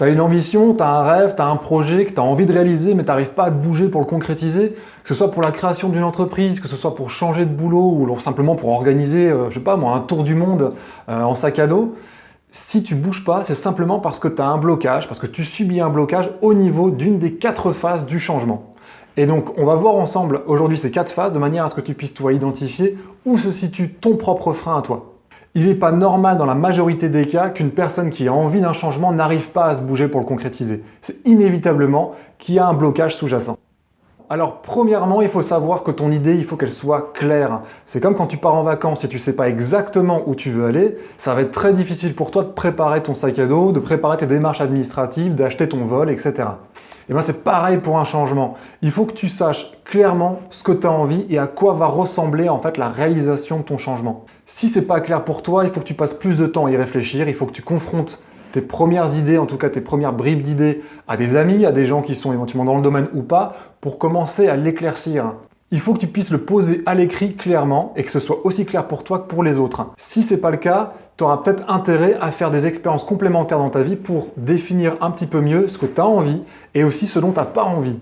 Tu as une ambition, tu as un rêve, tu as un projet que tu as envie de réaliser mais tu n'arrives pas à te bouger pour le concrétiser, que ce soit pour la création d'une entreprise, que ce soit pour changer de boulot ou alors simplement pour organiser, je sais pas moi, un tour du monde en sac à dos. Si tu bouges pas, c'est simplement parce que tu as un blocage, parce que tu subis un blocage au niveau d'une des 4 phases du changement. Et donc, on va voir ensemble aujourd'hui ces 4 phases de manière à ce que tu puisses toi identifier où se situe ton propre frein à toi. Il n'est pas normal dans la majorité des cas qu'une personne qui a envie d'un changement n'arrive pas à se bouger pour le concrétiser. C'est inévitablement qu'il y a un blocage sous-jacent. Alors premièrement, il faut savoir que ton idée, il faut qu'elle soit claire. C'est comme quand tu pars en vacances et tu ne sais pas exactement où tu veux aller, ça va être très difficile pour toi de préparer ton sac à dos, de préparer tes démarches administratives, d'acheter ton vol, etc. Et bien c'est pareil pour un changement. Il faut que tu saches clairement ce que tu as envie et à quoi va ressembler en fait la réalisation de ton changement. Si ce n'est pas clair pour toi, il faut que tu passes plus de temps à y réfléchir, il faut que tu confrontes tes premières idées, en tout cas tes premières bribes d'idées à des amis, à des gens qui sont éventuellement dans le domaine ou pas, pour commencer à l'éclaircir. Il faut que tu puisses le poser à l'écrit clairement et que ce soit aussi clair pour toi que pour les autres. Si ce n'est pas le cas, tu auras peut-être intérêt à faire des expériences complémentaires dans ta vie pour définir un petit peu mieux ce que tu as envie et aussi ce dont tu n'as pas envie.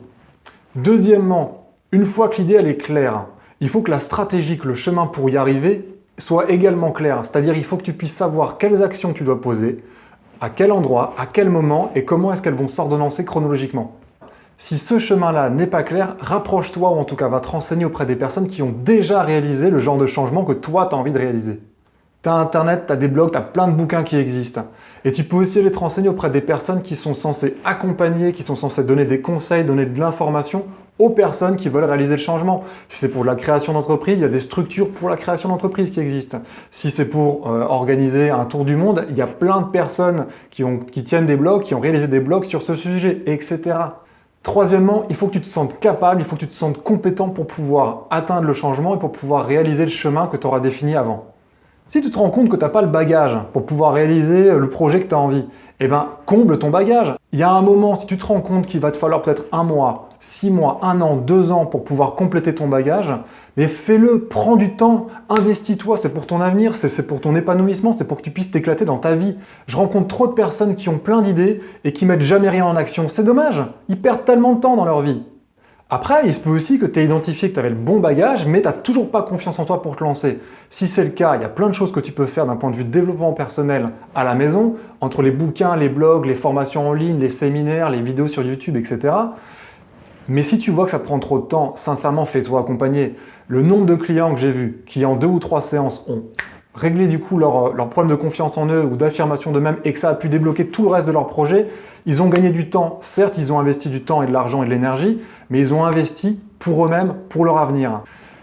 Deuxièmement, une fois que l'idée elle est claire, il faut que la stratégie, que le chemin pour y arriver soit également clair. C'est-à-dire il faut que tu puisses savoir quelles actions tu dois poser, à quel endroit, à quel moment et comment est-ce qu'elles vont s'ordonnancer chronologiquement. Si ce chemin-là n'est pas clair, rapproche-toi ou en tout cas va te renseigner auprès des personnes qui ont déjà réalisé le genre de changement que toi tu as envie de réaliser. Tu as internet, tu as des blogs, tu as plein de bouquins qui existent. Et tu peux aussi aller te renseigner auprès des personnes qui sont censées accompagner, qui sont censées donner des conseils, donner de l'information aux personnes qui veulent réaliser le changement. Si c'est pour la création d'entreprise, il y a des structures pour la création d'entreprise qui existent. Si c'est pour organiser un tour du monde, il y a plein de personnes qui tiennent des blogs, qui ont réalisé des blogs sur ce sujet, etc. Troisièmement, il faut que tu te sentes capable, il faut que tu te sentes compétent pour pouvoir atteindre le changement et pour pouvoir réaliser le chemin que tu auras défini avant. Si tu te rends compte que tu n'as pas le bagage pour pouvoir réaliser le projet que tu as envie, eh bien, comble ton bagage. Il y a un moment, si tu te rends compte qu'il va te falloir peut-être 1 mois, 6 mois, 1 an, 2 ans pour pouvoir compléter ton bagage, mais fais-le, prends du temps, investis-toi, c'est pour ton avenir, c'est pour ton épanouissement, c'est pour que tu puisses t'éclater dans ta vie. Je rencontre trop de personnes qui ont plein d'idées et qui mettent jamais rien en action. C'est dommage, ils perdent tellement de temps dans leur vie. Après, il se peut aussi que tu aies identifié que tu avais le bon bagage, mais tu n'as toujours pas confiance en toi pour te lancer. Si c'est le cas, il y a plein de choses que tu peux faire d'un point de vue de développement personnel à la maison, entre les bouquins, les blogs, les formations en ligne, les séminaires, les vidéos sur YouTube, etc. Mais si tu vois que ça prend trop de temps, sincèrement, fais-toi accompagner. Le nombre de clients que j'ai vus qui, en 2 ou 3 séances, ont réglé du coup leur problème de confiance en eux ou d'affirmation d'eux-mêmes et que ça a pu débloquer tout le reste de leur projet, ils ont gagné du temps. Certes, ils ont investi du temps et de l'argent et de l'énergie, mais ils ont investi pour eux-mêmes, pour leur avenir.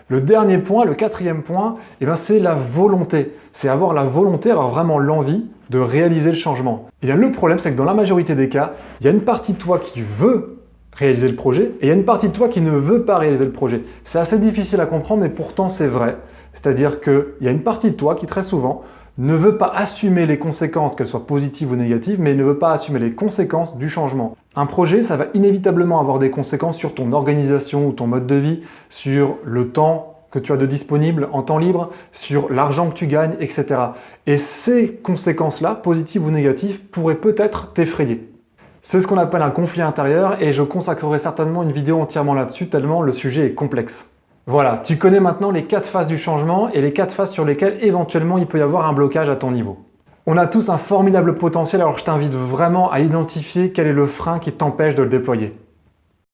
Le dernier point, le 4e point, c'est la volonté. C'est avoir la volonté, avoir vraiment l'envie de réaliser le changement. Et bien, le problème, c'est que dans la majorité des cas, il y a une partie de toi qui veut réaliser le projet et il y a une partie de toi qui ne veut pas réaliser le projet. C'est assez difficile à comprendre, mais pourtant c'est vrai. C'est-à-dire qu'il y a une partie de toi qui très souvent ne veut pas assumer les conséquences, qu'elles soient positives ou négatives, mais ne veut pas assumer les conséquences du changement. Un projet, ça va inévitablement avoir des conséquences sur ton organisation ou ton mode de vie, sur le temps que tu as de disponible en temps libre, sur l'argent que tu gagnes, etc. Et ces conséquences-là, positives ou négatives, pourraient peut-être t'effrayer. C'est ce qu'on appelle un conflit intérieur et je consacrerai certainement une vidéo entièrement là-dessus tellement le sujet est complexe. Voilà, tu connais maintenant les 4 phases du changement et les 4 phases sur lesquelles éventuellement il peut y avoir un blocage à ton niveau. On a tous un formidable potentiel, alors je t'invite vraiment à identifier quel est le frein qui t'empêche de le déployer.